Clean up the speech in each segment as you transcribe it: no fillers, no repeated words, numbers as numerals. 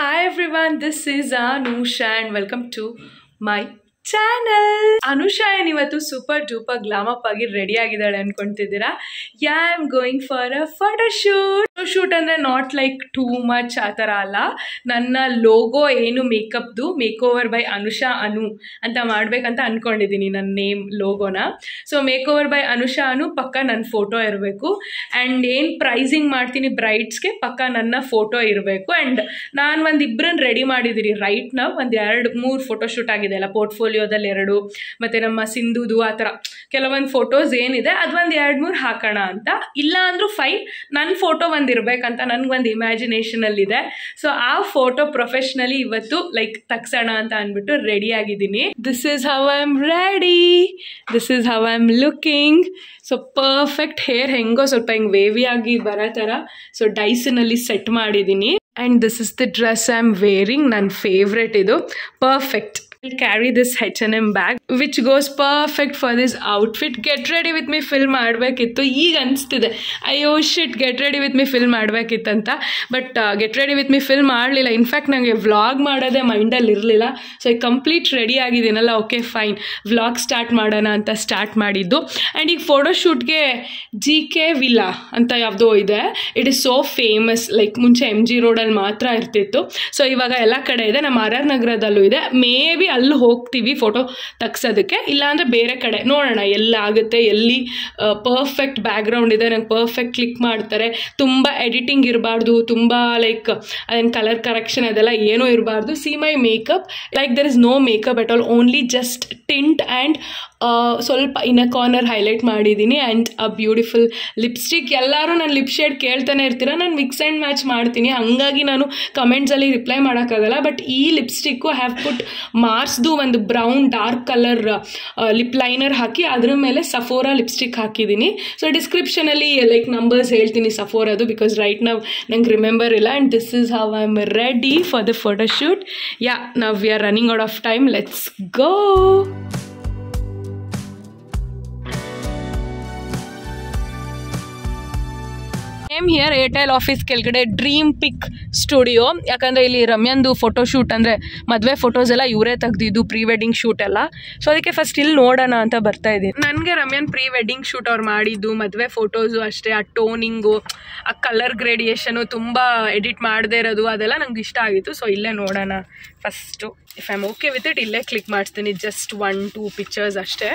Hi everyone, this is Anusha and welcome to my channel. Anusha ಏನಿವತ್ತು super duper glam up ಆಗಿ ready ಆಗಿದ್ದಾಳೆ ಅನ್ಕೊಂತಿದ್ದೀರಾ? I am going for a photo shoot ಅಂದ್ರೆ not like too much ಆ ಥರ ಅಲ್ಲ. ನನ್ನ ಲೋಗೋ ಏನು ಮೇಕಪ್ದು make over by Anusha Anu ಅಂತ ಮಾಡ್ಬೇಕಂತ ಅನ್ಕೊಂಡಿದ್ದೀನಿ, ನನ್ನ ನೇಮ್ ಲೋಗೋನ. So make over by Anusha Anu ಪಕ್ಕ ನನ್ನ ಫೋಟೋ ಇರಬೇಕು ಆ್ಯಂಡ್ ಏನು ಪ್ರೈಸಿಂಗ್ ಮಾಡ್ತೀನಿ ಬ್ರೈಡ್ಸ್ಗೆ ಪಕ್ಕ ನನ್ನ ಫೋಟೋ ಇರಬೇಕು. ಆ್ಯಂಡ್ ನಾನು ಒಂದಿಬ್ಬರನ್ನ ರೆಡಿ ಮಾಡಿದ್ದೀನಿ ರೈಟ್ ನಾವು. ಒಂದು 2-3 ಫೋಟೋ ಶೂಟ್ ಆಗಿದೆ ಅಲ್ಲ, ಪೋರ್ಟ್ಫೋಲಿಯೋದಲ್ಲಿ 2 ಮತ್ತು ನಮ್ಮ ಸಿಂಧುದು ಆ ಥರ ಕೆಲವೊಂದು ಫೋಟೋಸ್ ಏನಿದೆ ಅದೊಂದು 2-3 ಹಾಕೋಣ ಅಂತ. ಇಲ್ಲ ಅಂದರೂ ಫೈನ್, ನನ್ನ ಫೋಟೋ ಒಂದು ಇರಬೇಕಂತ ನನಗೊಂದು ಇಮ್ಯಾಜಿನೇಷನಲ್ಲಿದೆ. ಸೊ ಆ ಫೋಟೋ ಪ್ರೊಫೆಷ್ನಲಿ ಇವತ್ತು ಲೈಕ್ ತಗ್ಸೋಣ ಅಂತ ಅಂದ್ಬಿಟ್ಟು ರೆಡಿ ಆಗಿದ್ದೀನಿ. This is how I am ready, this is how I am looking. So perfect hair ಹೆಂಗೋ ಸ್ವಲ್ಪ ಹಿಂಗೆ ವೇವಿ ಆಗಿ ಬರೋ ಥರ ಸೊ ಡೈಸನಲ್ಲಿ ಸೆಟ್ ಮಾಡಿದ್ದೀನಿ. And this is the dress I am wearing, ನನ್ನ ಫೇವ್ರೆಟ್ ಇದು. Perfect. I'll carry this H&M bag which goes perfect for this outfit. Get ready with me film ಮಾಡಬೇಕಿತ್ತು. ಈಗ ಅನಿಸ್ತಿದೆ ಅಯ್ಯೋ shit get ready with me film ಮಾಡಬೇಕಿತ್ತಂತ. But get ready with me film ಮಾಡಲಿಲ್ಲ. In fact ನನಗೆ vlog ಮಾಡೋದೇ ಮೈಂಡಲ್ಲಿ ಇರಲಿಲ್ಲ. ಸೊ ಈಗ ಕಂಪ್ಲೀಟ್ ರೆಡಿ ಆಗಿದ್ದೀನಲ್ಲ, ಓಕೆ ಫೈನ್ ವ್ಲಾಗ್ ಸ್ಟಾರ್ಟ್ ಮಾಡೋಣ ಅಂತ ಸ್ಟಾರ್ಟ್ ಮಾಡಿದ್ದು. ಆ್ಯಂಡ್ ಈಗ ಫೋಟೋಶೂಟ್ಗೆ GK ವಿಲ್ಲಾ ಅಂತ ಯಾವುದೋ ಇದೆ. It is so famous. Like ಮುಂಚೆ MG ರೋಡಲ್ಲಿ ಮಾತ್ರ ಇರ್ತಿತ್ತು. ಸೊ ಇವಾಗ ಎಲ್ಲ ಕಡೆ ಇದೆ, ನಮ್ಮ RR ನಗರದಲ್ಲೂ ಇದೆ. ಮೇ ಬಿ ಅಲ್ಲಿ ಹೋಗ್ತೀವಿ ಫೋಟೋ ತೆಗ್ಸೋದಕ್ಕೆ, ಇಲ್ಲಾಂದರೆ ಬೇರೆ ಕಡೆ ನೋಡೋಣ ಎಲ್ಲ ಆಗುತ್ತೆ. ಎಲ್ಲಿ ಪರ್ಫೆಕ್ಟ್ ಬ್ಯಾಕ್ಗ್ರೌಂಡ್ ಇದೆ, ನಂಗೆ ಪರ್ಫೆಕ್ಟ್ ಕ್ಲಿಕ್ ಮಾಡ್ತಾರೆ. ತುಂಬ ಎಡಿಟಿಂಗ್ ಇರಬಾರ್ದು, ತುಂಬ ಲೈಕ್ ಅದೇನು ಕಲರ್ ಕರೆಕ್ಷನ್ ಅದೆಲ್ಲ ಏನೂ ಇರಬಾರ್ದು. See my makeup, like there is no makeup at all, only just tint and ಸ್ವಲ್ಪ ಇನ್ನ ಕಾರ್ನರ್ ಹೈಲೈಟ್ ಮಾಡಿದ್ದೀನಿ. And a beautiful lipstick. ಎಲ್ಲರೂ ನಾನು ಲಿಪ್ ಶೇಡ್ ಕೇಳ್ತಾನೆ ಇರ್ತೀರ, ನಾನು ಮಿಕ್ಸ್ ಆ್ಯಂಡ್ ಮ್ಯಾಚ್ ಮಾಡ್ತೀನಿ, ಹಾಗಾಗಿ ನಾನು ಕಮೆಂಟ್ಸಲ್ಲಿ ರಿಪ್ಲೈ ಮಾಡೋಕ್ಕಾಗಲ್ಲ. ಬಟ್ ಈ ಲಿಪ್ಸ್ಟಿಕ್ಕು ಹ್ಯಾವ್ ಪುಟ್ ಮಾರ್ಸ್ದು ಒಂದು brown dark colour lip liner ಹಾಕಿ ಅದ್ರ ಮೇಲೆ ಸಫೋರಾ ಲಿಪ್ಸ್ಟಿಕ್ ಹಾಕಿದ್ದೀನಿ. ಸೊ ಡಿಸ್ಕ್ರಿಪ್ಷನಲ್ಲಿ ಲೈಕ್ ನಂಬರ್ಸ್ ಹೇಳ್ತೀನಿ ಸಫೋರಾದು, ಬಿಕಾಸ್ ರೈಟ್ ನಾವು ನಂಗೆ ರಿಮೆಂಬರ್ ಇಲ್ಲ. And this is how I am ready for the photo shoot. Yeah now we are running out of time, let's go. Here Airtel office ಕೆಳಗಡೆ dream pick studio. ಯಾಕಂದರೆ ಇಲ್ಲಿ ರಮ್ಯಂದು photo shoot ಅಂದರೆ ಮದುವೆ photos ಎಲ್ಲ ಇವರೇ ತೆಗ್ದಿದ್ದು, pre wedding shoot ಎಲ್ಲ. So ಅದಕ್ಕೆ ಫಸ್ಟ್ ಇಲ್ಲಿ ನೋಡೋಣ ಅಂತ ಬರ್ತಾ ಇದ್ದೀನಿ. ನನಗೆ ರಮ್ಯನ್ ಪ್ರೀ ವೆಡ್ಡಿಂಗ್ ಶೂಟ್ ಅವ್ರು ಮಾಡಿದ್ದು ಮದುವೆ ಫೋಟೋಸು ಅಷ್ಟೇ. ಆ ಟೋನಿಂಗು, ಆ ಕಲರ್ ಗ್ರೇಡಿಯೇಷನು, ತುಂಬ ಎಡಿಟ್ ಮಾಡದೇ ಇರೋದು ಅದೆಲ್ಲ ನಂಗೆ ಇಷ್ಟ ಆಗಿತ್ತು. ಸೊ ಇಲ್ಲೇ ನೋಡೋಣ first. If I am okay with it ಇಲ್ಲೇ ಕ್ಲಿಕ್ ಮಾಡ್ತೀನಿ. ಜಸ್ಟ್ 1-2 ಪಿಕ್ಚರ್ಸ್ ಅಷ್ಟೇ.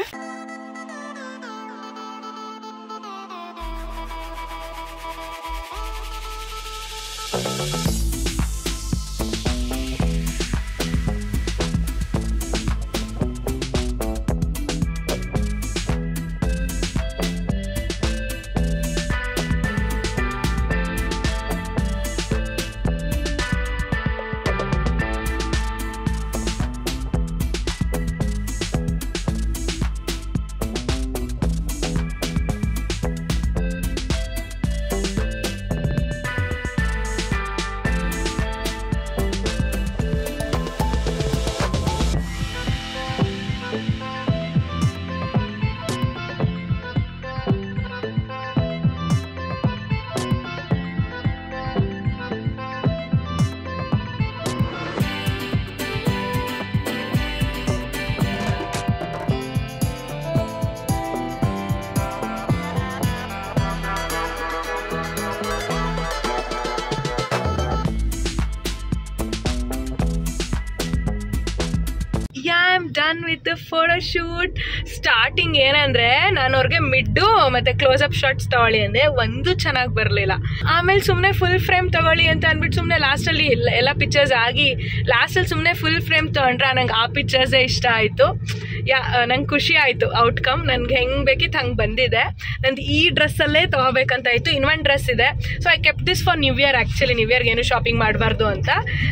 Done with the photo shoot. Starting ಏನಂದರೆ ನಾನು ಅವ್ರಿಗೆ ಮಿಡ್ಡು ಮತ್ತು ಕ್ಲೋಸಪ್ ಶಾಟ್ಸ್ ತೊಗೊಳ್ಳಿ ಅಂದೆ, ಒಂದು ಚೆನ್ನಾಗಿ ಬರಲಿಲ್ಲ. ಆಮೇಲೆ ಸುಮ್ಮನೆ ಫುಲ್ ಫ್ರೇಮ್ ತೊಗೊಳ್ಳಿ ಅಂತ ಅಂದ್ಬಿಟ್ಟು ಸುಮ್ಮನೆ ಲಾಸ್ಟಲ್ಲಿ ಎಲ್ಲ ಪಿಕ್ಚರ್ಸ್ ಆಗಿ ಲಾಸ್ಟಲ್ಲಿ ಸುಮ್ಮನೆ ಫುಲ್ ಫ್ರೇಮ್ ತೊಗೊಂಡ್ರೆ ನಂಗೆ ಆ ಪಿಕ್ಚರ್ಸೇ ಇಷ್ಟ ಆಯಿತು. ನಂಗೆ ಖುಷಿ ಆಯಿತು ಔಟ್ಕಮ್. ನನಗೆ ಹೆಂಗೆ ಬೇಕಿತ್ತು ಹಂಗೆ ಬಂದಿದೆ. ನಂದು ಈ ಡ್ರೆಸ್ಸಲ್ಲೇ ತೊಗೋಬೇಕಂತ ಇತ್ತು. ಇನ್ನೊಂದು ಡ್ರೆಸ್ ಇದೆ. So I kept this for new year. Actually new ಇಯರ್ಗೆ ಏನು ಶಾಪಿಂಗ್ ಮಾಡಬಾರ್ದು ಅಂತ.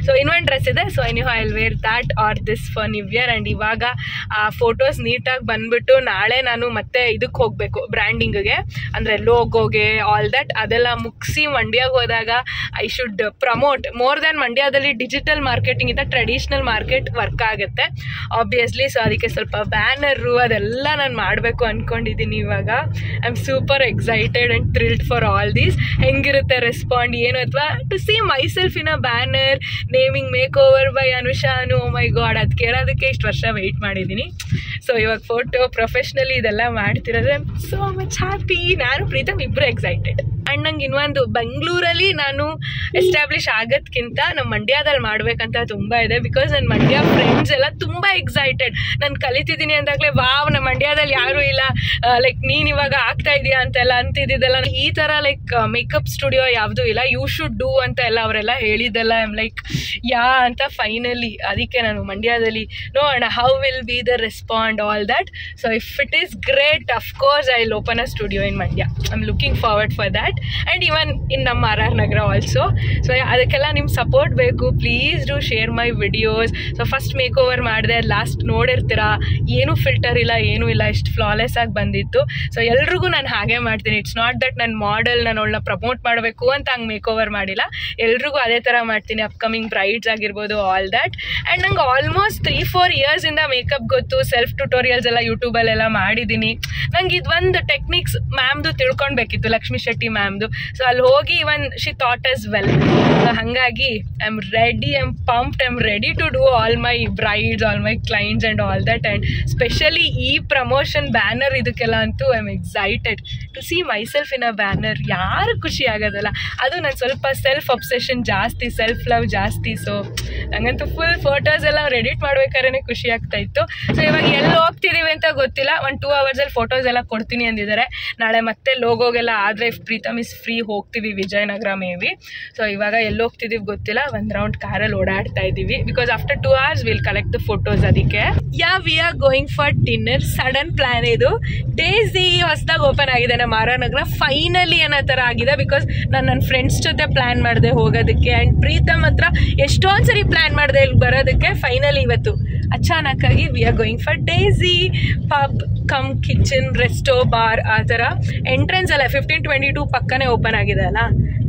ಸೊ ಇನ್ನೊಂದು ಡ್ರೆಸ್ ಇದೆ. So anyhow I will wear that or this for new year. And ಇವಾಗ ಆ ಫೋಟೋಸ್ ನೀಟಾಗಿ ಬಂದ್ಬಿಟ್ಟು ನಾಳೆ ನಾನು ಮತ್ತೆ ಇದಕ್ಕೆ ಹೋಗಬೇಕು, ಬ್ರ್ಯಾಂಡಿಂಗ್ಗೆ, ಅಂದರೆ ಲೋಗೋಗೆ ಆಲ್ ದಟ್ ಅದೆಲ್ಲ ಮುಗಿಸಿ ಮಂಡ್ಯಾಗೆ ಹೋದಾಗ I should promote more than. ಮಂಡ್ಯದಲ್ಲಿ ಡಿಜಿಟಲ್ ಮಾರ್ಕೆಟಿಂಗ್ ಇಂದ ಟ್ರೆಡಿಷ್ನಲ್ ಮಾರ್ಕೆಟ್ ವರ್ಕ್ ಆಗುತ್ತೆ ಆಬ್ವಿಯಸ್ಲಿ. ಸೊ ಅದಕ್ಕೆ ಸ್ವಲ್ಪ ಬ್ಯಾನರು ಅದೆಲ್ಲ ನಾನು ಮಾಡಬೇಕು ಅಂದ್ಕೊಂಡಿದ್ದೀನಿ. ಇವಾಗ I am super excited and thrilled for all these. ಹೆಂಗಿರುತ್ತೆ ರೆಸ್ಪಾಂಡ್ ಏನು, ಅಥವಾ to see myself in a banner naming make over by ಅನುಷಾನು. ಮೈ ಗಾಡ್, ಅದು ಕೇಳೋದಕ್ಕೆ ಇಷ್ಟು ವರ್ಷ ವೆಯ್ಟ್ ಮಾಡಿದ್ದೀನಿ. ಸೊ ಇವಾಗ ಫೋಟೋ ಪ್ರೊಫೆಷ್ನಲಿ ಇದೆಲ್ಲ ಮಾಡ್ತಿರೋದ್ರೆ ಸೋ ಮಚ್ ಹ್ಯಾಪಿ. ನಾನು ಪ್ರೀತಮ್ ಇಬ್ಬರು ಎಕ್ಸೈಟೆಡ್. ಆ್ಯಂಡ್ ನಂಗೆ ಇನ್ನೊಂದು, ಬೆಂಗಳೂರಲ್ಲಿ ನಾನು ಎಸ್ಟಾಬ್ಲಿಷ್ ಆಗೋದ್ಕಿಂತ ನಮ್ಮ ಮಂಡ್ಯದಲ್ಲಿ ಮಾಡಬೇಕಂತ ತುಂಬ ಇದೆ. ಬಿಕಾಸ್ ನನ್ನ ಮಂಡ್ಯ ಫ್ರೆಂಡ್ಸ್ ಎಲ್ಲ ತುಂಬ ಎಕ್ಸೈಟೆಡ್. ನಾನು ಕಲಿತಿದ್ದೀನಿ ಅಂದಾಗಲೇ ವಾವ್ ನಮ್ಮ ಮಂಡ್ಯದಲ್ಲಿ ಯಾರೂ ಇಲ್ಲ, ಲೈಕ್ ನೀನು ಇವಾಗ ಆಗ್ತಾ ಇದೆಯಾ ಅಂತೆಲ್ಲ ಅಂತಿದ್ದಿದ್ದೆಲ್ಲ. ಈ ಥರ ಲೈಕ್ ಮೇಕಪ್ ಸ್ಟುಡಿಯೋ ಯಾವುದೂ ಇಲ್ಲ, ಯು ಶುಡ್ ಡೂ ಅಂತ ಎಲ್ಲ ಅವರೆಲ್ಲ ಹೇಳಿದ್ದೆಲ್ಲ. ಐ ಆಮ್ ಲೈಕ್ ಯಾ ಅಂತ ಫೈನಲಿ ಅದಕ್ಕೆ ನಾನು ಮಂಡ್ಯದಲ್ಲಿ ನೋಡೋಣ how will be the respond all that. So if it is great of course I will open a studio in Mandya. I am looking forward for that. And even in ನಮ್ಮ RR Nagar also. So ಅದಕ್ಕೆಲ್ಲ ನಿಮ್ಮ support ಬೇಕು. Please do share my videos. So first make over ಮಾಡಿದೆ, last ನೋಡಿರ್ತೀರಾ, ಏನೂ filter ಇಲ್ಲ, ಏನೂ ಇಲ್ಲ, ಇಷ್ಟು ಫ್ಲಾಲೆಸ್ ಆಗಿ ಬಂದಿತ್ತು. ಸೊ ಎಲ್ರಿಗೂ ನಾನು ಹಾಗೆ ಮಾಡ್ತೀನಿ. ಇಟ್ಸ್ ನಾಟ್ ದಟ್ ನನ್ನ ಮಾಡೆಲ್ ನಾನು ಅವಳನ್ನ ಪ್ರಮೋಟ್ ಮಾಡಬೇಕು ಅಂತ ಹಂಗೆ ಮೇಕ್ ಓವರ್ ಮಾಡಿಲ್ಲ. ಎಲ್ರಿಗೂ ಅದೇ ಥರ ಮಾಡ್ತೀನಿ, ಅಪ್ಕಮಿಂಗ್ ಬ್ರೈಡ್ಸ್ ಆಗಿರ್ಬೋದು, ಆಲ್ ದ್ಯಾಟ್. ಆ್ಯಂಡ್ ನಂಗೆ ಆಲ್ಮೋಸ್ಟ್ 3-4 ಇಯರ್ಸಿಂದ ಮೇಕಪ್ ಗೊತ್ತು. ಸೆಲ್ಫ್ ಟ್ಯುಟೋರಿಯಲ್ಸ್ ಎಲ್ಲ ಯೂಟ್ಯೂಬಲ್ಲೆಲ್ಲ ಮಾಡಿದ್ದೀನಿ. ನಂಗೆ ಇದೊಂದು ಟೆಕ್ನಿಕ್ಸ್ ಮ್ಯಾಮ್ದು ತಿಳ್ಕೊಳ್ಬೇಕಿತ್ತು, ಲಕ್ಷ್ಮೀ ಶೆಟ್ಟಿ ಮ್ಯಾಮ್ದು. ಸೊ ಅಲ್ಲಿ ಹೋಗಿ even she thought as well. ಹಾಗಾಗಿ I am ready, I am pumped, I am ready to do all my brides, all my clients and all that. And specially ಈ ಪ್ರಮೋಷನ್ ಬ್ಯಾನರ್ ಇದಕ್ಕೆಲ್ಲ ಅಂತೂ I am excited to see myself in a banner. ಯಾರು ಖುಷಿ ಆಗೋದಲ್ಲ. ಅದು ನಾನು ಸ್ವಲ್ಪ self obsession ಜಾಸ್ತಿ, self love ಜಾಸ್ತಿ. ಸೊ ನಂಗಂತೂ ಫುಲ್ ಫೋಟೋಸ್ ಎಲ್ಲ ಎಡಿಟ್ ಮಾಡ್ಬೇಕಾದ್ರೆ ಖುಷಿ ಆಗ್ತಾ ಇತ್ತು. ಸೊ ಇವಾಗ ಎಲ್ಲಿ ಹೋಗ್ತಿದ್ದೀವಿ ಅಂತ ಗೊತ್ತಿಲ್ಲ. 1-2 ಅವರ್ಸಲ್ಲಿ ಫೋಟೋಸ್ ಎಲ್ಲ ಕೊಡ್ತೀನಿ ಅಂದಿದ್ದಾರೆ. ನಾಳೆ ಮತ್ತೆ ಲೋಗೋಗೆಲ್ಲ ಆದರೆ ಇಫ್ ಪ್ರೀತಮ್ ಇಸ್ ಫ್ರೀ ಹೋಗ್ತೀವಿ ವಿಜಯನಗರ ಮೇ ಬಿ. ಸೊ ಇವಾಗ ಎಲ್ಲಿ ಹೋಗ್ತಿದ್ದೀವಿ ಗೊತ್ತಿಲ್ಲ. ಒಂದು ರೌಂಡ್ ಕಾರಲ್ಲಿ ಓಡಾಡ್ತಾ ಇದ್ದೀವಿ. Because after 2 hours will collect the photos. ಅದಕ್ಕೆ we are going for dinner. Sudden plan ಇದು. ಡೇಸಿ ಹೊಸದಾಗಿ ಓಪನ್ ಆಗಿದೆ ನಮ್ಮ RR ನಗರ. ಫೈನಲಿ ಅನ್ನೋ ಥರ ಆಗಿದೆ. ಬಿಕಾಸ್ ನಾನು ನನ್ನ ಫ್ರೆಂಡ್ಸ್ ಜೊತೆ ಪ್ಲ್ಯಾನ್ ಮಾಡಿದೆ ಹೋಗೋದಕ್ಕೆ. ಆ್ಯಂಡ್ ಪ್ರೀತಮ್ ಹತ್ರ ಎಷ್ಟೊಂದು ಸರಿ ಪ್ಲ್ಯಾನ್ ಮಾಡಿದೆ ಇಲ್ಲಿ ಬರೋದಕ್ಕೆ. ಫೈನಲಿ ಇವತ್ತು ಅಚಾನಕ್ಕಾಗಿ we are going for Daisy pub cum kitchen resto bar. ಆ ಥರ ಎಂಟ್ರೆನ್ಸ್ ಅಲ್ಲ 1522 ಪಕ್ಕನೇ ಓಪನ್ ಆಗಿದೆ ಅಲ್ಲ.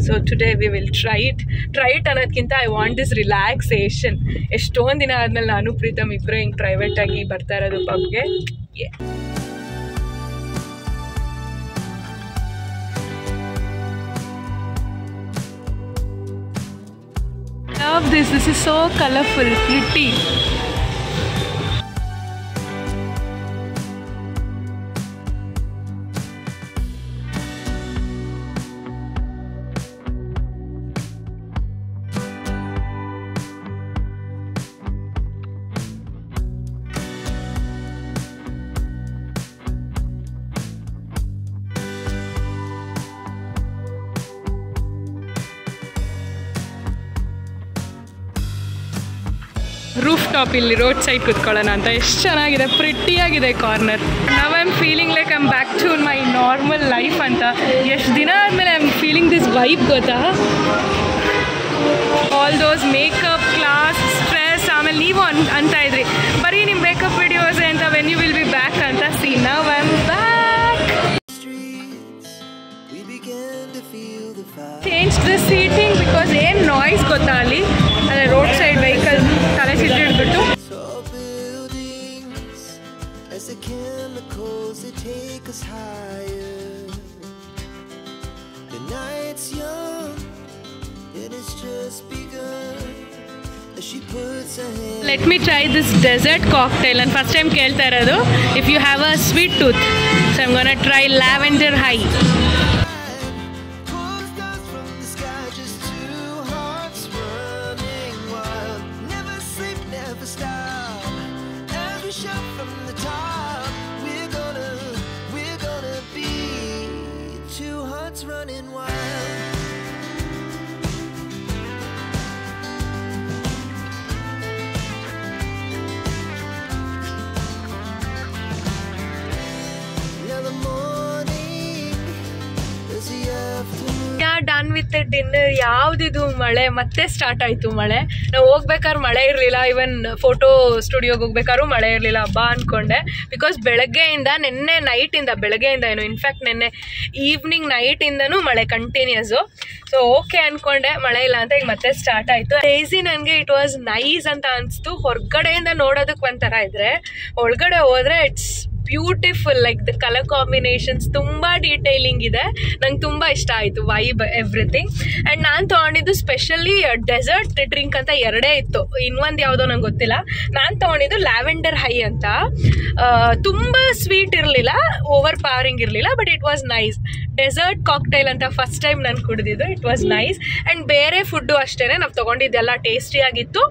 So today we will try it ಅನ್ನೋದಕ್ಕಿಂತ ಐ ವಾಂಟ್ ದಿಸ್ ರಿಲ್ಯಾಕ್ಸೇಷನ್. ಎಷ್ಟೊಂದು ದಿನ ಆದಮೇಲೆ ನಾನು ಪ್ರೀತಮ್ ಇಬ್ಬರು ಹಿಂಗೆ ಪ್ರೈವೇಟಾಗಿ ಬರ್ತಾ ಇರೋದು ಪಬ್ಗೆ. Love this. This is so colorful, pretty. Roof top ಇಲ್ಲಿ ರೋಡ್ ಸೈಡ್ ಕುತ್ಕೊಳ್ಳೋಣ ಅಂತ. ಎಷ್ಟು ಚೆನ್ನಾಗಿದೆ, ಪ್ರಿಟ್ಟಿಯಾಗಿದೆ corner. Now I am feeling like I am back to my normal life ಅಂತ. ಎಷ್ಟು ದಿನ ಆದಮೇಲೆ I am feeling this vibe ಗೊತ್ತಾ. All those makeup class stress. ಆಮೇಲೆ ನೀವು ಅಂತ ಇದ್ರಿ ಬರೀ ನಿಮ್ಮ ಮೇಕಪ್ ವಿಡಿಯೋಸ್ ಅಂತ, when you will be back ಅಂತ. See now I am back. Change the seating because ಏನು ನಾಯ್ಸ್ ಗೊತ್ತಾ ಅಲ್ಲಿ. ಅದೇ ರೋಡ್ ಸೈಡ್ ವೆಹಿಕಲ್ ತಲೆ ಸಿಟ್ಟಿಡ್ಬಿಟ್ಟು. Let me try this dessert cocktail. ನಾನು ಫಸ್ಟ್ ಟೈಮ್ ಕೇಳ್ತಾ ಇರೋದು. If you have a sweet tooth, so I am gonna try lavender high. Running wild. Now the morning is the afternoon. Yeah, done with dinner. ಯಾವುದಿದು ಮಳೆ ಮತ್ತೆ start ಆಯಿತು. ಮಳೆ ನಾವು ಹೋಗ್ಬೇಕಾದ್ರೆ ಮಳೆ ಇರಲಿಲ್ಲ, ಈವನ್ ಫೋಟೋ ಸ್ಟುಡಿಯೋಗೆ ಹೋಗ್ಬೇಕಾದ್ರೂ ಮಳೆ ಇರಲಿಲ್ಲ. ಹಬ್ಬ ಅಂದ್ಕೊಂಡೆ, ಬಿಕಾಸ್ ಬೆಳಗ್ಗೆಯಿಂದ ನಿನ್ನೆ ನೈಟಿಂದ, ಬೆಳಗ್ಗೆಯಿಂದ ಏನು ಇನ್ಫ್ಯಾಕ್ಟ್ ನಿನ್ನೆ ಈವ್ನಿಂಗ್ ನೈಟಿಂದನೂ ಮಳೆ ಕಂಟಿನ್ಯೂಸು. ಸೊ ಓಕೆ ಅಂದ್ಕೊಂಡೆ, ಮಳೆ ಇಲ್ಲ ಅಂತ. ಈಗ ಮತ್ತೆ ಸ್ಟಾರ್ಟ್ ಆಯಿತು. ಡೇಸಿ ನನಗೆ ಇಟ್ ವಾಸ್ ನೈಸ್ ಅಂತ ಅನಿಸ್ತು. ಹೊರಗಡೆಯಿಂದ ನೋಡೋದಕ್ಕೆ ಒಂಥರ ಇದ್ರೆ, ಒಳಗಡೆ ಹೋದರೆ it's beautiful. Like the colour combinations ತುಂಬ ಡೀಟೇಲಿಂಗ್ ಇದೆ. ನಂಗೆ ತುಂಬ ಇಷ್ಟ ಆಯಿತು, ವೈಬ್ ಎವ್ರಿಥಿಂಗ್. ಆ್ಯಂಡ್ ನಾನು ತೊಗೊಂಡಿದ್ದು ಸ್ಪೆಷಲಿ ಡೆಸರ್ಟ್ ಡ್ರಿಂಕ್ ಅಂತ ಎರಡೇ ಇತ್ತು, ಇನ್ನೊಂದು ಯಾವುದೋ ನಂಗೆ ಗೊತ್ತಿಲ್ಲ. ನಾನು ತೊಗೊಂಡಿದ್ದು ಲ್ಯಾವೆಂಡರ್ ಹೈ ಅಂತ. ತುಂಬ ಸ್ವೀಟ್ ಇರಲಿಲ್ಲ, ಓವರ್ ಪವರಿಂಗ್ ಇರಲಿಲ್ಲ, but it was nice. Dessert cocktail ಅಂತ ಫಸ್ಟ್ ಟೈಮ್ ನಾನು ಕುಡಿದಿದ್ದು. It was nice. ಆ್ಯಂಡ್ ಬೇರೆ ಫುಡ್ಡು ಅಷ್ಟೇ, ನಾವು ತೊಗೊಂಡಿದ್ದೆಲ್ಲ ಟೇಸ್ಟಿಯಾಗಿತ್ತು.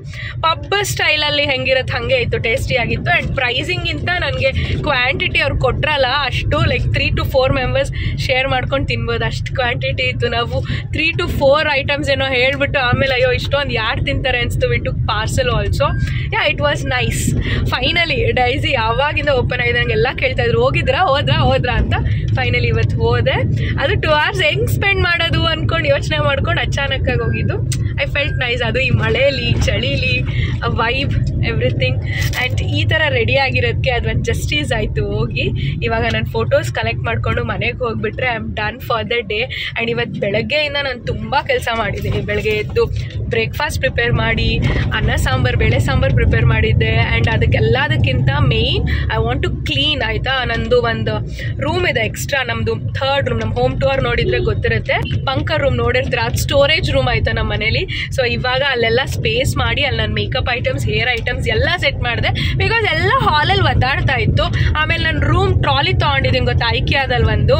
ಪಬ್ ಸ್ಟೈಲಲ್ಲಿ ಹೆಂಗಿರುತ್ತೆ ಹಾಗೆ ಇತ್ತು, ಟೇಸ್ಟಿಯಾಗಿತ್ತು. ಆ್ಯಂಡ್ ಪ್ರೈಸಿಂಗಿಂತ ನನಗೆ ಕ್ವಾಂಟಿಟಿ ಅವ್ರು ಕೊಟ್ರಲ್ಲ ಅಷ್ಟು, ಲೈಕ್ 3 to 4 ಮೆಂಬರ್ಸ್ ಶೇರ್ ಮಾಡ್ಕೊಂಡು ತಿನ್ಬೋದು, ಅಷ್ಟು ಕ್ವಾಂಟಿಟಿ ಇತ್ತು. ನಾವು 3 to 4 ಐಟಮ್ಸ್ ಏನೋ ಹೇಳ್ಬಿಟ್ಟು ಆಮೇಲೆ ಅಯ್ಯೋ ಇಷ್ಟೊಂದು ಯಾರು ತಿಂತಾರೆ ಅನಿಸ್ತು. We took parcel also. Yeah it was nice. Finally daisy ಯಾವಾಗಿಂದ ಓಪನ್ ಆಗಿದೆ ನನಗೆಲ್ಲ ಕೇಳ್ತಾಯಿದ್ರು, ಹೋದ್ರಾ ಅಂತ. ಫೈನಲಿ ಇವತ್ತು ಹೋದೆ. ಅದು 2 hours ಹೆಂಗೆ ಸ್ಪೆಂಡ್ ಮಾಡೋದು ಅಂದ್ಕೊಂಡು ಯೋಚನೆ ಮಾಡ್ಕೊಂಡು ಅಚಾನಕ್ಕಾಗಿ ಹೋಗಿದ್ದು. I felt nice. ಅದು ಈ ಮಳೆಯಲ್ಲಿ, ಚಳಿಲಿ, ವೈಬ್ ಎವ್ರಿಥಿಂಗ್. ಆ್ಯಂಡ್ ಈ ಥರ ರೆಡಿ ಆಗಿರೋದಕ್ಕೆ ಅದೊಂದು ಜಸ್ಟಿಸ್ ಆಯಿತು. ಹೋಗಿ ಇವಾಗ ನಾನು ಫೋಟೋಸ್ ಕಲೆಕ್ಟ್ ಮಾಡಿಕೊಂಡು ಮನೆಗೆ ಹೋಗಿಬಿಟ್ರೆ I am done for the day. And ಇವತ್ತು ಬೆಳಗ್ಗೆಯಿಂದ ನಾನು ತುಂಬ ಕೆಲಸ ಮಾಡಿದ್ದೀನಿ. ಬೆಳಗ್ಗೆ ಎದ್ದು ಬ್ರೇಕ್ಫಾಸ್ಟ್ ಪ್ರಿಪೇರ್ ಮಾಡಿ, ಅನ್ನ ಸಾಂಬಾರು, ಬೇಳೆ ಸಾಂಬಾರು ಪ್ರಿಪೇರ್ ಮಾಡಿದ್ದೆ. ಆ್ಯಂಡ್ ಅದಕ್ಕೆಲ್ಲದಕ್ಕಿಂತ main I want to clean, ಆಯಿತಾ. ನಂದು ಒಂದು ರೂಮ್ ಇದೆ ಎಕ್ಸ್ಟ್ರಾ, ನಮ್ಮದು 3rd ರೂಮ್. ನಮ್ಮ ಹೋಮ್ ಟೂರ್ ನೋಡಿದರೆ ಗೊತ್ತಿರುತ್ತೆ, ಬಂಕರ್ ರೂಮ್ ನೋಡಿರ್ತೀರ, ಅದು ಸ್ಟೋರೇಜ್ ರೂಮ್ ಆಯಿತಾ ನಮ್ಮ ಮನೇಲಿ. ಸೊ ಇವಾಗ ಅಲ್ಲೆಲ್ಲ ಸ್ಪೇಸ್ ಮಾಡಿ ಅಲ್ಲಿ ನನ್ನ ಮೇಕಪ್ ಐಟಮ್ಸ್, ಹೇರ್ ಐಟಮ್ಸ್ ಎಲ್ಲ ಸೆಟ್ ಮಾಡಿದೆ. ಬಿಕಾಸ್ ಎಲ್ಲ ಹಾಲಲ್ಲಿ ಒದ್ದಾಡ್ತಾ ಇತ್ತು. ಆಮೇಲೆ ನಾನು ರೂಮ್ ಟ್ರಾಲಿ ತೊಗೊಂಡಿದ್ದೀನಿ ಗೊತ್ತಾ, ಐಕಿಯಾದಲ್ಲಿ ಒಂದು,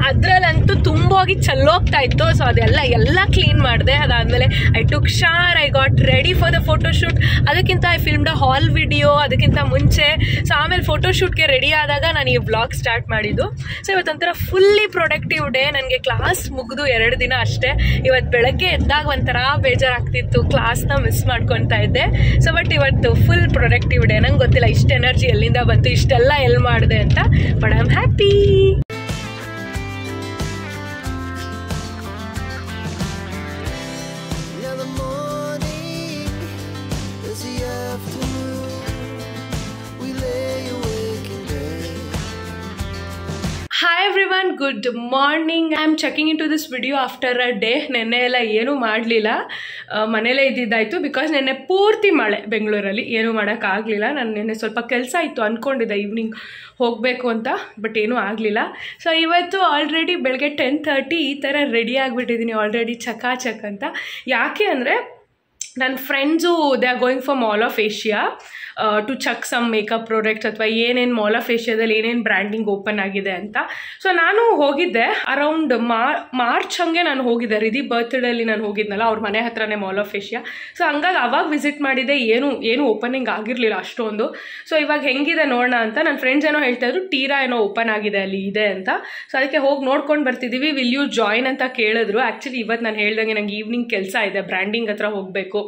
ಅದರಲ್ಲಂತೂ ತುಂಬೋಗಿ ಚಲ್ಲೋಗ್ತಾ ಇತ್ತು. ಸೊ ಅದೆಲ್ಲ ಕ್ಲೀನ್ ಮಾಡಿದೆ. ಅದಾದಮೇಲೆ I took shower, I got ready for the photoshoot. ಅದಕ್ಕಿಂತ ಐ ಫಿಲ್ಮ್ಡ್ ಹಾಲ್ ವಿಡಿಯೋ ಅದಕ್ಕಿಂತ ಮುಂಚೆ. ಸೊ ಆಮೇಲೆ ಫೋಟೋಶೂಟ್ಗೆ ರೆಡಿ ಆದಾಗ ನಾನು ಈ ವ್ಲಾಗ್ ಸ್ಟಾರ್ಟ್ ಮಾಡಿದ್ದು. ಸೊ ಇವತ್ತೊಂಥರ ಫುಲ್ಲಿ ಪ್ರೊಡಕ್ಟಿವ್ ಡೇ. ನನಗೆ ಕ್ಲಾಸ್ ಮುಗಿದು 2 ದಿನ ಅಷ್ಟೇ. ಇವತ್ತು ಬೆಳಗ್ಗೆ ಎದ್ದಾಗ ಒಂಥರ ಬೇಜಾರಾಗ್ತಿತ್ತು, ಕ್ಲಾಸ್ನ ಮಿಸ್ ಮಾಡ್ಕೊತಾ ಇದ್ದೆ. ಸೊ ಬಟ್ ಇವತ್ತು ಫುಲ್ ಪ್ರೊಡಕ್ಟಿವ್ ಡೇ. ನಂಗೆ ಗೊತ್ತಿಲ್ಲ ಇಷ್ಟು ಎನರ್ಜಿ ಎಲ್ಲಿಂದ ಬಂತು, ಇಷ್ಟೆಲ್ಲ ಎಲ್ಲಿ ಮಾಡಿದೆ ಅಂತ, but I am happy. Hi everyone, good morning. I am checking into this video after a day. ನೆನ್ನೆ ಎಲ್ಲ ಏನೂ ಮಾಡಲಿಲ್ಲ, ಮನೇಲೇ ಇದ್ದಿದ್ದಾಯಿತು. ಬಿಕಾಸ್ ನೆನ್ನೆ ಪೂರ್ತಿ ಮಳೆ ಬೆಂಗಳೂರಲ್ಲಿ, ಏನೂ ಮಾಡೋಕ್ಕಾಗಲಿಲ್ಲ. ನಾನು ನೆನ್ನೆ ಸ್ವಲ್ಪ ಕೆಲಸ ಇತ್ತು, ಅಂದ್ಕೊಂಡಿದ್ದೆ ಈವ್ನಿಂಗ್ ಹೋಗಬೇಕು ಅಂತ, ಬಟ್ ಏನೂ ಆಗಲಿಲ್ಲ. ಸೊ ಇವತ್ತು ಆಲ್ರೆಡಿ ಬೆಳಗ್ಗೆ 10:30 ಈ ಥರ ರೆಡಿ ಆಗಿಬಿಟ್ಟಿದ್ದೀನಿ ಆಲ್ರೆಡಿ, ಚಕಾಚಕ್ ಅಂತ. ಯಾಕೆ ಅಂದರೆ ನನ್ನ friends they are going for mall of Asia to check some makeup products, ಅಥವಾ ಏನೇನು ಮಾಲ್ ಆಫ್ ಏಷ್ಯಾದಲ್ಲಿ ಏನೇನು ಬ್ರ್ಯಾಂಡಿಂಗ್ ಓಪನ್ ಆಗಿದೆ ಅಂತ. ಸೊ ನಾನು ಹೋಗಿದ್ದೆ ಅರೌಂಡ್ ಮಾರ್ಚ್ ಹಂಗೆ ನಾನು ಹೋಗಿದ್ದೆ. ರಿಧಿ ಬರ್ತ್ಡೇಲಿ ನಾನು ಹೋಗಿದ್ನಲ್ಲ, ಅವ್ರ ಮನೆ ಹತ್ರನೇ ಮಾಲ್ ಆಫ್ ಏಷ್ಯಾ. ಸೊ ಹಂಗಾಗಿ ಅವಾಗ ವಿಸಿಟ್ ಮಾಡಿದ್ದೆ. ಏನು ಓಪನಿಂಗ್ ಆಗಿರಲಿಲ್ಲ ಅಷ್ಟೊಂದು. ಸೊ ಇವಾಗ ಹೆಂಗಿದೆ ನೋಡೋಣ ಅಂತ. ನನ್ನ ಫ್ರೆಂಡ್ಸ್ ಏನೋ ಹೇಳ್ತಾಯಿದ್ರು, ಟೀರಾ ಏನೋ ಓಪನ್ ಆಗಿದೆ ಅಲ್ಲಿ ಇದೆ ಅಂತ. ಸೊ ಅದಕ್ಕೆ ಹೋಗಿ ನೋಡ್ಕೊಂಡು ಬರ್ತಿದ್ದೀವಿ. ವಿಲ್ ಯು ಜಾಯಿನ್ ಅಂತ ಕೇಳಿದ್ರು. ಆ್ಯಕ್ಚುಲಿ ಇವತ್ತು ನಾನು ಹೇಳ್ದಂಗೆ ನಂಗೆ ಈವ್ನಿಂಗ್ ಕೆಲಸ ಇದೆ, ಬ್ರ್ಯಾಂಡಿಂಗ್ ಹತ್ರ ಹೋಗಬೇಕು,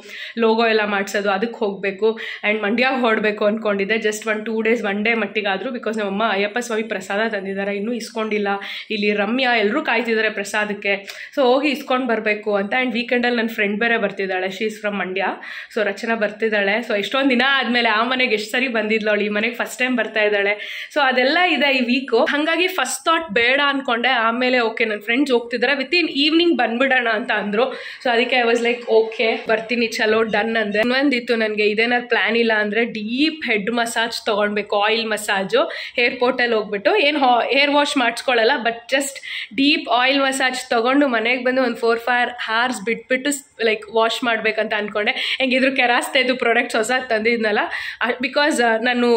ಲೋಗೋ ಎಲ್ಲ ಮಾಡಿಸೋದು, ಅದಕ್ಕೆ ಹೋಗಬೇಕು. ಆ್ಯಂಡ್ ಮಂಡ್ಯ ಹೊರಡಬೇಕು ಅಂದ್ಕೊಂಡಿದ್ದೆ, ಜಸ್ಟ್ 1-2 days 1 day ಮಟ್ಟಿಗಾದರೂ. ಬಿಕಾಸ್ ನಮ್ಮಮ್ಮ ಅಯ್ಯಪ್ಪ ಸ್ವಾಮಿ ಪ್ರಸಾದ ತಂದಿದ್ದಾರೆ, ಇನ್ನೂ ಇಸ್ಕೊಂಡಿಲ್ಲ. ಇಲ್ಲಿ ರಮ್ಯಾ ಎಲ್ಲರೂ ಕಾಯ್ತಿದ್ದಾರೆ ಪ್ರಸಾದಕ್ಕೆ. ಸೊ ಹೋಗಿ ಇಸ್ಕೊಂಡು ಬರಬೇಕು ಅಂತ. ಆ್ಯಂಡ್ ವೀಕೆಂಡಲ್ಲಿ ನನ್ನ ಫ್ರೆಂಡ್ ಬೇರೆ ಬರ್ತಿದ್ದಾಳೆ, she is from Mandya. So Rachana ಬರ್ತಿದ್ದಾಳೆ. ಸೊ ಎಷ್ಟೊಂದು ದಿನ ಆದಮೇಲೆ ಆ ಮನೆಗೆ ಎಷ್ಟು ಸರಿ ಬಂದಿದ್ಲು ಅವಳು, ಈ ಮನೆಗೆ ಫಸ್ಟ್ ಟೈಮ್ ಬರ್ತಾ ಇದ್ದಾಳೆ. ಸೊ ಅದೆಲ್ಲ ಇದೆ ಈ ವೀಕು. ಹಾಗಾಗಿ ಫಸ್ಟ್ ಥಾಟ್ ಬೇಡ ಅಂದ್ಕೊಂಡೆ. ಆಮೇಲೆ ಓಕೆ ನನ್ನ ಫ್ರೆಂಡ್ಸ್ ಹೋಗ್ತಿದ್ದಾರೆ, ವಿತಿನ್ ಈವ್ನಿಂಗ್ ಬಂದ್ಬಿಡೋಣ ಅಂತ ಅಂದರು. ಸೊ ಅದಕ್ಕೆ ಐ ವಾಸ್ ಲೈಕ್ ಓಕೆ ಬರ್ತೀನಿ, ಚಲೋ ಡನ್ ಅಂದೆ. ಇನ್ನೊಂದಿತ್ತು ನನಗೆ, ಇದೇನಾದ್ರು ಪ್ಲ್ಯಾನ್ ಇಲ್ಲ ಅಂದರೆ ಡೀಪ್ ಹೆಡ್ ಮಸಾಜ್ ತೊಗೊಳ್ಬೇಕು, ಆಯಿಲ್ ಮಸಾಜು. ಏರ್ಪೋರ್ಟಲ್ಲಿ ಹೋಗ್ಬಿಟ್ಟು ಏನು ಹೇರ್ ವಾಶ್ ಮಾಡಿಸ್ಕೊಳ್ಳಲ್ಲ, but just deep oil massage ತೊಗೊಂಡು ಮನೆಗೆ ಬಂದು ಒಂದು 4-5 hours ಬಿಟ್ಬಿಟ್ಟು ಲೈಕ್ ವಾಶ್ ಮಾಡಬೇಕಂತ ಅಂದ್ಕೊಂಡೆ. ಹೆಂಗಿದ್ರು ಕೆರಾಸ್ತೆದು ಪ್ರಾಡಕ್ಟ್ಸ್ ಹೊಸ ತಂದಿದ್ನಲ್ಲ, ಬಿಕಾಸ್ ನಾನು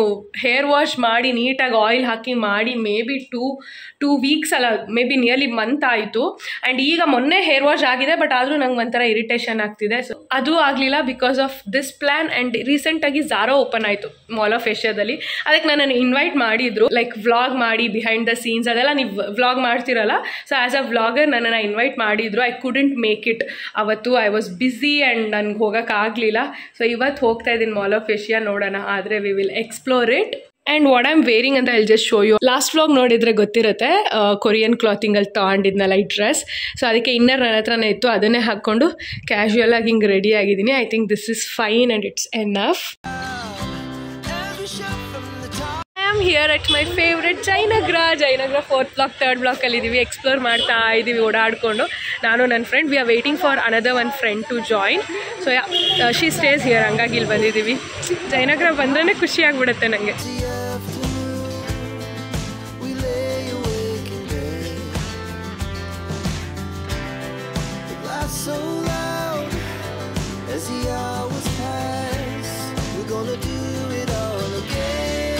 ಹೇರ್ ವಾಶ್ ಮಾಡಿ ನೀಟಾಗಿ ಆಯಿಲ್ ಹಾಕಿ ಮಾಡಿ ಮೇ ಬಿ 2 weeks ಅಲ್ಲ, ಮೇ ಬಿ ನಿಯರ್ಲಿ ಮಂತ್ ಆಯಿತು. ಆ್ಯಂಡ್ ಈಗ ಮೊನ್ನೆ ಹೇರ್ ವಾಶ್ ಆಗಿದೆ, ಬಟ್ ಆದರೂ ನಂಗೆ ಒಂಥರ ಇರಿಟೇಷನ್ ಆಗ್ತಿದೆ. ಸೊ ಅದು ಆಗಲಿಲ್ಲ because of this plan. And ರೀಸೆಂಟಾಗಿ ಝಾರಾ ಓಪನ್ ಆಯಿತು ಮಾಲ್ ಆಫ್ ಏಷ್ಯಾದಲ್ಲಿ. ಅದಕ್ಕೆ ನನ್ನನ್ನು ಇನ್ವೈಟ್ ಮಾಡಿದ್ರು, ಲೈಕ್ ವ್ಲಾಗ್ ಮಾಡಿ ಬಿಹೈಂಡ್ ದ ಸೀನ್ಸ್ ಅದೆಲ್ಲ ನೀವು ವ್ಲಾಗ್ ಮಾಡ್ತಿರಲ್ಲ. ಸೊ ಆ್ಯಸ್ ಅ ವ್ಲಾಗರ್ ನನ್ನನ್ನು ಇನ್ವೈಟ್ ಮಾಡಿದ್ರು. ಐ ಕುಡೆಂಟ್ ಮೇಕ್ ಇಟ್ ಅವತ್ತು, ಐ ವಾಸ್ ಬ್ಯುಸಿ ಆ್ಯಂಡ್ ನನಗೆ ಹೋಗೋಕ್ಕಾಗಲಿಲ್ಲ. ಸೊ ಇವತ್ತು ಹೋಗ್ತಾ ಇದ್ದೀನಿ ಮಾಲ್ ಆಫ್ ಏಷ್ಯಾ, ನೋಡೋಣ ಆದರೆ we will explore it. And what I'm wearing ಅಂತ I'll just show you. Last vlog ನೋಡಿದರೆ ಗೊತ್ತಿರುತ್ತೆ, ಕೊರಿಯನ್ ಕ್ಲಾತಿಂಗಲ್ಲಿ ತೊಗೊಂಡಿದ್ನಲ್ಲ ಈ ಡ್ರೆಸ್. ಸೊ ಅದಕ್ಕೆ ಇನ್ನರ್ ನನ್ನ ಹತ್ರನೇ ಇತ್ತು, ಅದನ್ನೇ ಹಾಕ್ಕೊಂಡು ಕ್ಯಾಶುಯಲ್ ಆಗಿ ಹಿಂಗೆ ರೆಡಿ ಆಗಿದ್ದೀನಿ. I think this is fine and it's enough. I am here at my favourite Jayanagar 4th block 3rd block ಅಲ್ಲಿ ಇದ್ದೀವಿ. ಎಕ್ಸ್ಪ್ಲೋರ್ ಮಾಡ್ತಾ ಇದ್ದೀವಿ ಓಡಾಡಿಕೊಂಡು. ನಾನು ನನ್ನ friend we are waiting for another one friend to join. So she stays here, ಹಂಗಾಗಿ ಇಲ್ಲಿ ಬಂದಿದ್ದೀವಿ. ಜಯನಗರ ಬಂದ್ರೇ ಖುಷಿ ಆಗಿಬಿಡುತ್ತೆ ನನಗೆ. So loud as the hours pass, we're gonna do it all again.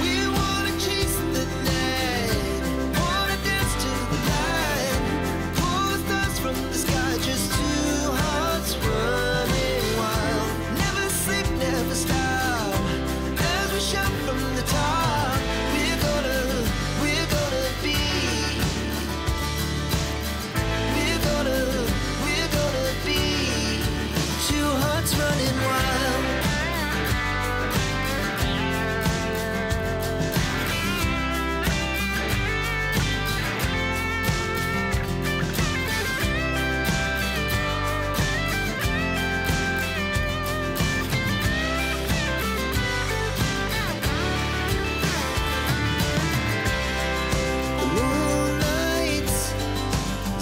We wanna chase the night, wanna dance to the light, pull the stars from the sky, just two hearts running wild. Never sleep, never stop, as we shout from the top. We're gonna be. We're gonna be two hearts running wild. The moonlight,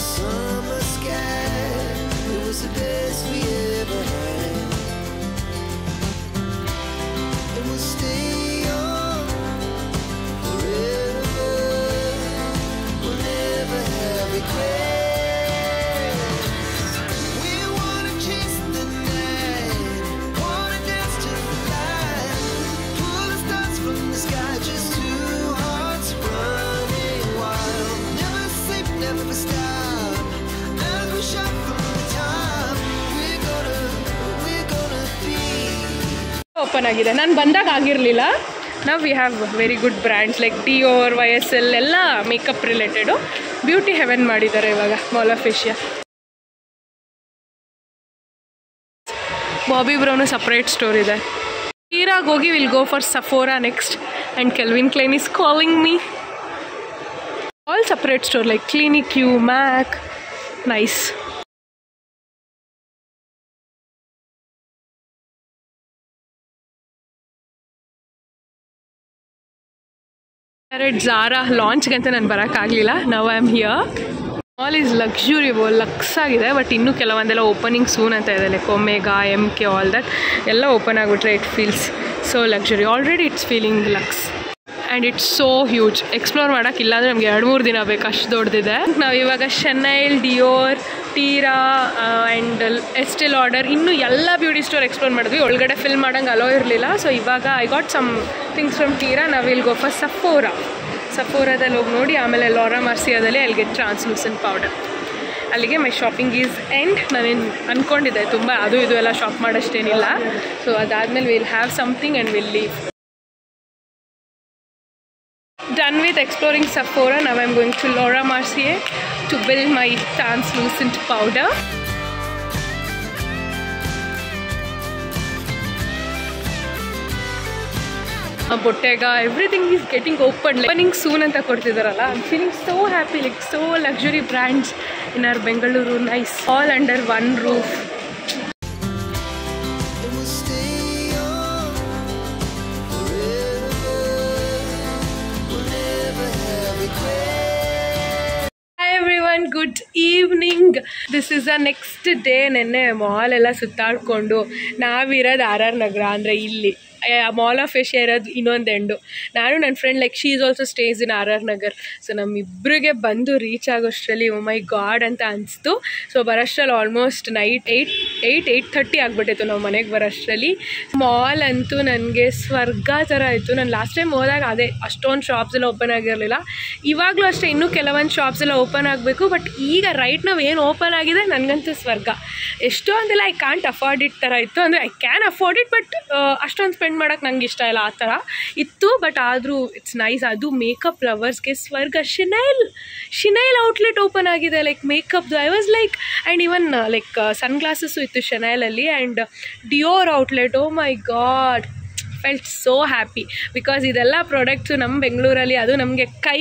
summer sky, it was the best we ever had. And we'll stay on forever, we'll never have regrets. We wanna chase the night, wanna dance to the light, pull the stars from the sky, just two hearts running wild. Never sleep, never stop, as we shout from the top. We're gonna be. Open ಆಗಿದೆ. ನಾನು ಬಂದಾಗ ಆಗಿರಲಿಲ್ಲ. ನಾವು we have very good brands like Dior, YSL ಎಲ್ಲ makeup related. Beauty heaven ಮಾಡಿದ್ದಾರೆ ಇವಾಗ mall of Asia. Bobbi Brown separate store ಇದೆ. ತೀರಾಗಿ ಹೋಗಿ will go for Sephora next and Calvin Klein is calling me. All separate store like Clinique you, MAC, nice. Zara ಲಾಂಚ್ಗಂತ ನಾನು ಬರೋಕ್ಕಾಗಲಿಲ್ಲ. Now I am here. Mall is luxuriable, lux ಆಗಿದೆ. But ಇನ್ನೂ ಕೆಲವೊಂದೆಲ್ಲ opening soon ಅಂತ ಇದೆ, like Omega, MK, all that ಎಲ್ಲ open ಆಗಿಬಿಟ್ರೆ it feels so luxury. Already it's feeling lux and it's so huge. Explore ಮಾಡೋಕ್ಕಿಲ್ಲ ಅಂದರೆ ನಮಗೆ 2-3 ದಿನ ಬೇಕು, ಅಷ್ಟು ದೊಡ್ಡದಿದೆ. ನಾವು ಇವಾಗ Chanel, Dior, Tira and Estee Lauder ಇನ್ನೂ ಎಲ್ಲ ಬ್ಯೂಟಿ ಸ್ಟೋರ್ ಎಕ್ಸ್ಪ್ಲೋರ್ ಮಾಡಿದ್ವಿ. ಒಳಗಡೆ ಫಿಲ್ಮ್ ಮಾಡೋಂಗೆ ಅಲೋ ಇರಲಿಲ್ಲ. ಸೊ ಇವಾಗ I got some things from Tira. ನಾವು ವಿಲ್ ಗೋ ಫಾರ್ ಸಫೋರಾದಲ್ಲಿ ಹೋಗಿ ನೋಡಿ, ಆಮೇಲೆ ಲಾರಾ ಮರ್ಸಿಯಾದಲ್ಲಿ ಅಲ್ಲಿ ಗೆಟ್ ಟ್ರಾನ್ಸ್ಲೂಸೆಂಟ್ ಪೌಡರ್. ಅಲ್ಲಿಗೆ ಮೈ ಶಾಪಿಂಗ್ ಈಸ್ ಎಂಡ್. ನಾನೇನು ಅಂದ್ಕೊಂಡಿದ್ದೆ ತುಂಬ ಅದು ಇದು ಎಲ್ಲ ಶಾಪ್ ಮಾಡೋಷ್ಟೇನಿಲ್ಲ. ಸೊ ಅದಾದಮೇಲೆ will have something and will leave. Done with exploring Sephora. Now I'm going to Laura Mercier to build my translucent powder. Bottega, everything is getting open. Opening soon anta kortidaralla. I'm feeling so happy, like so luxury brands in our Bengaluru. Nice, all under one roof. Good evening. This is the next day. ನೆನ್ನೆ mall ಎಲ್ಲ ಸುತ್ತಾಡಿಕೊಂಡು, ನಾವಿರೋದು RR ನಗರ ಅಂದರೆ ಇಲ್ಲಿ mall of Asia ಇರೋದು ಇನ್ನೊಂದು end. ನಾನು ನನ್ನ friend like she is also stays in RR Nagar. So ನಮ್ಮಿಬ್ಬರಿಗೆ ಬಂದು ರೀಚ್ ಆಗೋಷ್ಟರಲ್ಲಿ ಓ ಮೈ ಗಾಡ್ ಅಂತ ಅನಿಸ್ತು. ಸೊ ಬರೋಷ್ಟರಲ್ಲಿ ಆಲ್ಮೋಸ್ಟ್ ನೈಟ್ 8:30 ಆಗಿಬಿಟ್ಟಿತ್ತು ನಾವು ಮನೆಗೆ ಬರೋಷ್ಟರಲ್ಲಿ. ಮಾಲ್ ಅಂತೂ ನನಗೆ ಸ್ವರ್ಗ ಥರ ಇತ್ತು. ನಾನು ಲಾಸ್ಟ್ ಟೈಮ್ ಹೋದಾಗ ಅದೇ ಅಷ್ಟೊಂದು ಶಾಪ್ಸ್ ಎಲ್ಲ ಓಪನ್ ಆಗಿರಲಿಲ್ಲ. ಇವಾಗಲೂ ಅಷ್ಟೇ ಇನ್ನೂ ಕೆಲವೊಂದು ಶಾಪ್ಸ್ ಎಲ್ಲ ಓಪನ್ ಆಗಬೇಕು. ಬಟ್ ಈಗ ರೈಟ್ ನಾವು ಏನು ಓಪನ್ ಆಗಿದೆ ನನಗಂತೂ ಸ್ವರ್ಗ. ಎಷ್ಟೋ ಅಂತೆಲ್ಲ ಐ ಕಾಂಟ್ ಅಫೋರ್ಡ್ ಇಟ್ ಥರ ಇತ್ತು. ಅಂದರೆ I can afford it, but ಅಷ್ಟೊಂದು ಸ್ಪೆಂಡ್ ಮಾಡೋಕ್ಕೆ ನಂಗೆ ಇಷ್ಟ ಇಲ್ಲ ಆ ಥರ ಇತ್ತು. ಬಟ್ ಆದರೂ ಇಟ್ಸ್ ನೈಸ್. ಅದು ಮೇಕಪ್ ಲವರ್ಸ್ಗೆ ಸ್ವರ್ಗ. ಶಿನೈಲ್ ಔಟ್ಲೆಟ್ ಓಪನ್ ಆಗಿದೆ, ಲೈಕ್ ಮೇಕಪ್ದು. I was like, and even like sunglasses ಇತ್ತು ಶನೈಲಲ್ಲಿ. And Dior outlet, oh my god felt so happy because ಇದೆಲ್ಲ ಪ್ರಾಡಕ್ಟ್ಸು ನಮ್ಮ ಬೆಂಗಳೂರಲ್ಲಿ, ಅದು ನಮಗೆ ಕೈ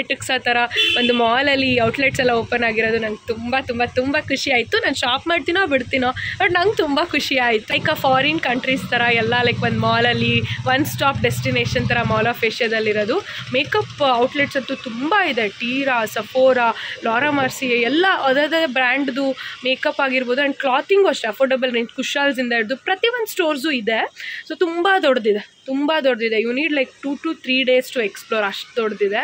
ಎಟಕ್ಸೋ ಥರ ಒಂದು ಮಾಲಲ್ಲಿ ಔಟ್ಲೆಟ್ಸ್ ಎಲ್ಲ ಓಪನ್ ಆಗಿರೋದು ನಂಗೆ ತುಂಬ ತುಂಬ ತುಂಬ ಖುಷಿ ಆಯಿತು. ನಾನು ಶಾಪ್ ಮಾಡ್ತೀನೋ ಬಿಡ್ತೀನೋ, ಬಟ್ ನಂಗೆ ತುಂಬ ಖುಷಿ ಆಯಿತು. ಲೈಕ್ ಫಾರಿನ್ ಕಂಟ್ರೀಸ್ ಥರ ಎಲ್ಲ ಲೈಕ್ ಒಂದು ಮಾಲಲ್ಲಿ ಒನ್ ಸ್ಟಾಪ್ ಡೆಸ್ಟಿನೇಷನ್ ಥರ ಮಾಲ್ ಆಫ್ ಏಷ್ಯಾದಲ್ಲಿರೋದು. ಮೇಕಪ್ ಔಟ್ಲೆಟ್ಸ್ ಅಂತೂ ತುಂಬ ಇದೆ. ಟೀರಾ, ಸಫೋರಾ, ಲಾರಾ ಮರ್ಸಿ ಎಲ್ಲ ಅದೇ ಬ್ರ್ಯಾಂಡ್ದು ಮೇಕಪ್ ಆಗಿರ್ಬೋದು. ಆ್ಯಂಡ್ ಕ್ಲಾತಿಂಗು ಅಷ್ಟೇ ಅಫೋರ್ಡಬಲ್ ರೇಂಜ್, ಕುಶಾಲ್ಸಿಂದ ಹಿಡಿದು ಪ್ರತಿಯೊಂದು ಸ್ಟೋರ್ಸು ಇದೆ. ಸೊ ತುಂಬ ದೊಡ್ಡದಿದೆ. You need like 2 to 3 days to explore, ಅಷ್ಟು ದೊಡ್ಡದಿದೆ.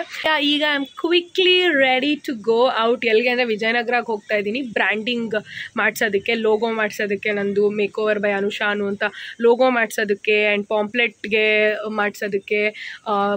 ಈಗ I am quickly ready to go out. ಎಲ್ಲಿಗೆ ಅಂದರೆ ವಿಜಯನಗರಕ್ಕೆ ಹೋಗ್ತಾ ಇದ್ದೀನಿ ಬ್ರ್ಯಾಂಡಿಂಗ್ ಮಾಡಿಸೋದಕ್ಕೆ, ಲೋಗೋ ಮಾಡಿಸೋದಕ್ಕೆ. ನಂದು ಮೇಕ್ ಓವರ್ ಬೈ ಅನುಷಾನು ಅಂತ ಲೋಗೋ ಮಾಡಿಸೋದಕ್ಕೆ ಆ್ಯಂಡ್ ಪಾಂಪ್ಲೆಟ್ಗೆ ಮಾಡಿಸೋದಕ್ಕೆ,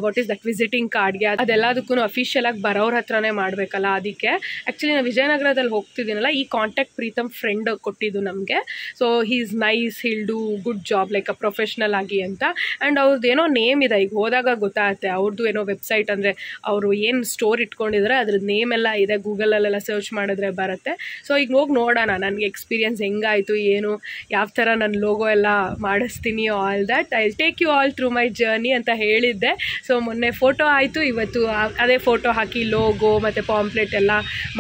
ವಾಟ್ ಈಸ್ ದಟ್ ವಿಸಿಟಿಂಗ್ ಕಾರ್ಡ್ಗೆ, ಅದೆಲ್ಲದಕ್ಕೂ ಅಫಿಷಿಯಲಾಗಿ ಬರೋರ ಹತ್ರನೇ ಮಾಡಬೇಕಲ್ಲ. ಅದಕ್ಕೆ ಆ್ಯಕ್ಚುಲಿ ನಾನು ವಿಜಯನಗರದಲ್ಲಿ ಹೋಗ್ತಿದ್ದೀನಲ್ಲ, ಈ ಕಾಂಟ್ಯಾಕ್ಟ್ ಪ್ರೀತಮ್ ಫ್ರೆಂಡ್ ಕೊಟ್ಟಿದ್ದು ನಮಗೆ. So he is nice, hill do good job like a professional ಆಗಿ ಅಂತ. ಆ್ಯಂಡ್ ಅವ್ರದ್ದು ಏನೋ ನೇಮ್ ಇದೆ, ಈಗ ಹೋದಾಗ ಗೊತ್ತಾಗುತ್ತೆ. ಅವ್ರದ್ದು ಏನೋ ವೆಬ್ಸೈಟ್, ಅಂದರೆ ಅವರು ಏನು ಸ್ಟೋರ್ ಇಟ್ಕೊಂಡಿದ್ದಾರೆ ಅದ್ರದ್ದು ನೇಮ್ ಎಲ್ಲ ಇದೆ, ಗೂಗಲಲ್ಲೆಲ್ಲ ಸರ್ಚ್ ಮಾಡಿದ್ರೆ ಬರುತ್ತೆ. ಸೊ ಈಗ ಹೋಗಿ ನೋಡೋಣ ನನಗೆ ಎಕ್ಸ್ಪೀರಿಯನ್ಸ್ ಹೆಂಗಾಯಿತು, ಏನು ಯಾವ ಥರ ನಾನು ಲೋಗೋ ಎಲ್ಲ ಮಾಡಿಸ್ತೀನಿ, all that I will take you all through my journey ಅಂತ ಹೇಳಿದ್ದೆ. ಸೊ ಮೊನ್ನೆ ಫೋಟೋ ಆಯಿತು, ಇವತ್ತು ಅದೇ ಫೋಟೋ ಹಾಕಿ ಲೋಗೋ ಮತ್ತು ಪಾಂಪ್ಲೆಟ್ ಎಲ್ಲ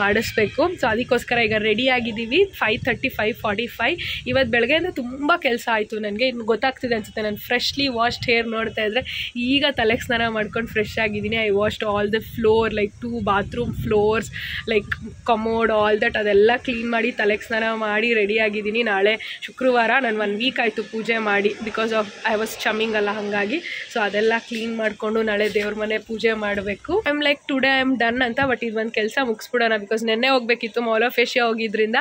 ಮಾಡಿಸ್ಬೇಕು. ಸೊ ಅದಕ್ಕೋಸ್ಕರ ಈಗ ರೆಡಿ ಆಗಿದ್ದೀವಿ. 5:30, 5:45 ಇವತ್ತು ಬೆಳಗ್ಗೆಯಿಂದ ತುಂಬ ಕೆಲಸ ಆಯಿತು ನನಗೆ. ಇನ್ನು ಗೊತ್ತಾಗ್ತಿದೆ ಅನಿಸುತ್ತೆ, ನಾನು ಫ್ರೆಶ್ಲಿ ವಾಶ್ಡ್ ಹೇರ್ ನೋಡ್ತಾ ಇದ್ದರೆ ಈಗ ತಲೆಗೆ ಸ್ನಾನ ಮಾಡ್ಕೊಂಡು ಫ್ರೆಶ್ ಆಗಿದ್ದೀನಿ. I washed all the floor, like 2 bathroom floors, like commode, all that ಅದೆಲ್ಲ ಕ್ಲೀನ್ ಮಾಡಿ ತಲೆಗೆ ಸ್ನಾನ ಮಾಡಿ ರೆಡಿ ಆಗಿದ್ದೀನಿ. ನಾಳೆ ಶುಕ್ರವಾರ, ನಾನು 1 ವೀಕ್ ಆಯಿತು ಪೂಜೆ ಮಾಡಿ, ಬಿಕಾಸ್ ಆಫ್ ಐ ವಾಸ್ ಚಮ್ಮಿಂಗ್ ಅಲ್ಲ, ಹಾಗಾಗಿ. ಸೊ ಅದೆಲ್ಲ ಕ್ಲೀನ್ ಮಾಡಿಕೊಂಡು ನಾಳೆ ದೇವ್ರ ಮನೆ ಪೂಜೆ ಮಾಡಬೇಕು. I am like today I am done ಅಂತ. ಬಟ್ ಇದು ಒಂದು ಕೆಲಸ ಮುಗಿಸ್ಬಿಡೋಣ, ಬಿಕಾಸ್ ನೆನ್ನೆ ಹೋಗಬೇಕಿತ್ತು, ಮಾಲ್ ಆಫ್ ಏಷ್ಯಾ ಹೋಗಿದ್ರಿಂದ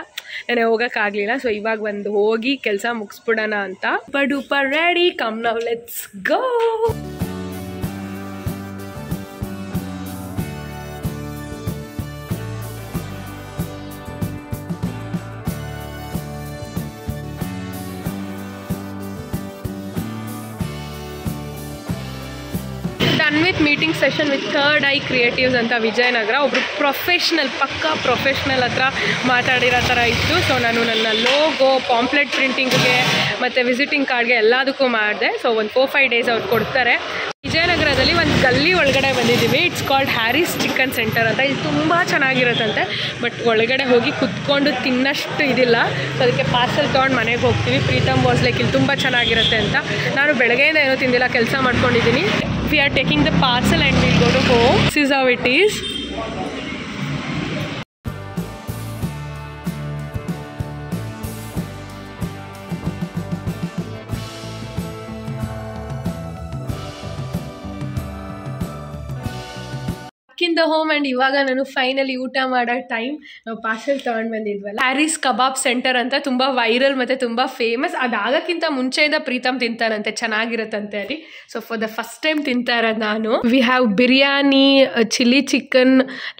ನೆನ್ನೆ ಹೋಗೋಕ್ಕಾಗಲಿಲ್ಲ. ಸೊ ಇವಾಗ ಒಂದು ಹೋಗಿ ಕೆಲಸ ಮುಗಿಸ್ಬಿಡೋಣ ಅಂತ. Duper ready, come now let's go. Done with meeting session with third I creatives ಅಂತ ವಿಜಯನಗರ. ಒಬ್ಬರು ಪ್ರೊಫೆಷ್ನಲ್, ಪಕ್ಕಾ ಪ್ರೊಫೆಷ್ನಲ್ ಹತ್ರ ಮಾತಾಡಿರೋ ಥರ ಇತ್ತು. ಸೊ ನಾನು ನನ್ನ ಲೋಗೋ, ಪಾಂಪ್ಲೆಟ್ ಪ್ರಿಂಟಿಂಗ್ಗೆ ಮತ್ತು ವಿಸಿಟಿಂಗ್ ಕಾರ್ಡ್ಗೆ ಎಲ್ಲದಕ್ಕೂ ಮಾಡಿದೆ. ಸೊ ಒಂದು 4-5 days ಅವ್ರು ಕೊಡ್ತಾರೆ. ವಿಜಯನಗರದಲ್ಲಿ ಒಂದು ಗಲ್ಲಿ ಒಳಗಡೆ ಬಂದಿದ್ದೀವಿ. It's called Harry's chicken centre ಅಂತ. ಇದು ತುಂಬ ಚೆನ್ನಾಗಿರುತ್ತಂತೆ, ಬಟ್ ಒಳಗಡೆ ಹೋಗಿ ಕುತ್ಕೊಂಡು ತಿನ್ನಷ್ಟು ಇದಿಲ್ಲ. ಸೊ ಅದಕ್ಕೆ ಪಾರ್ಸಲ್ ತೊಗೊಂಡು ಮನೆಗೆ ಹೋಗ್ತೀವಿ. ಪ್ರೀತಮ್ ವಾಸ್ ಲೈಕ್ ಇಲ್ಲಿ ತುಂಬ ಚೆನ್ನಾಗಿರುತ್ತೆ ಅಂತ. ನಾನು ಬೆಳಗ್ಗೆಯಿಂದ ಏನೂ ತಿಂದಿಲ್ಲ, ಕೆಲಸ ಮಾಡ್ಕೊಂಡಿದ್ದೀನಿ. We are taking the parcel and we'll go to home. This is how it is. In the home, and ಇವಾಗ ನಾನು ಫೈನಲಿ ಊಟ ಮಾಡೋ ಟೈಮ್. ನಾವು ಪಾರ್ಸೆಲ್ ತೊಗೊಂಡು ಬಂದಿದ್ವಲ್ಲ, ಹ್ಯಾರೀಸ್ ಕಬಾಬ್ ಸೆಂಟರ್ ಅಂತ, ತುಂಬ ವೈರಲ್ ಮತ್ತು ತುಂಬ ಫೇಮಸ್. ಅದಾಗಕ್ಕಿಂತ ಮುಂಚೆಯಿಂದ ಪ್ರೀತಮ್ ತಿಂತಾರಂತೆ, ಚೆನ್ನಾಗಿರುತ್ತಂತೆ ಅಲ್ಲಿ. So for the first time ತಿಂತಾ ಇರೋದು ನಾನು. We have biryani, chilli chicken,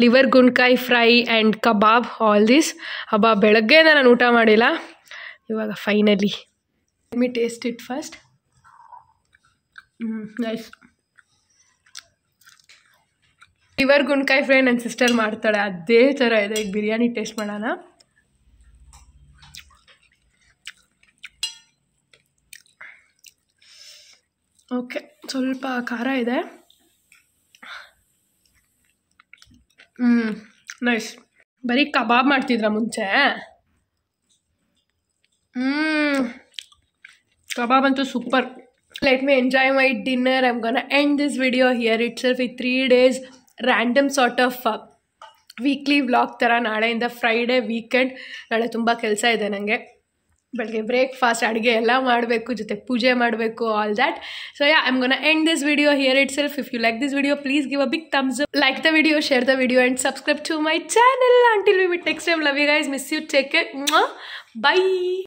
liver ಗುಂಡ್ಕಾಯಿ fry and kebab, all this. ಹಬ್ಬ ಬೆಳಗ್ಗೆಯಿಂದ ನಾನು ಊಟ ಮಾಡಿಲ್ಲ. ಇವಾಗ finally let me taste it first. Nice. Liver ಗುಂಡ್ಕಾಯಿ ಫ್ರೈ ನನ್ನ ಸಿಸ್ಟರ್ ಮಾಡ್ತಾಳೆ, ಅದೇ ಥರ ಇದೆ. ಈಗ ಬಿರಿಯಾನಿ ಟೇಸ್ಟ್ ಮಾಡೋಣ. ಓಕೆ, ಸ್ವಲ್ಪ ಖಾರ ಇದೆ. ನೈಸ್. ಬರೀ ಕಬಾಬ್ ಮಾಡ್ತಿದ್ರ ಮುಂಚೆ? ಕಬಾಬ್ ಅಂತೂ super. Let me enjoy my dinner. I'm gonna end this video here itself with 3 days random sort of weekly vlog ಥರ. ನಾಳೆಯಿಂದ ಫ್ರೈಡೇ ವೀಕೆಂಡ್. ನಾಳೆ ತುಂಬ ಕೆಲಸ ಇದೆ ನನಗೆ. ಬೆಳಗ್ಗೆ ಬ್ರೇಕ್ಫಾಸ್ಟ್, ಅಡುಗೆ ಎಲ್ಲ ಮಾಡಬೇಕು, ಜೊತೆಗೆ ಪೂಜೆ ಮಾಡಬೇಕು, all that. So ya, I'm gonna end this video here ಇಟ್ ಸೆಲ್ಫ್. If you like this video, please give a big thumbs up, like the video, share the video and subscribe to my channel. Until we meet next time, love you guys, miss you, take care, bye.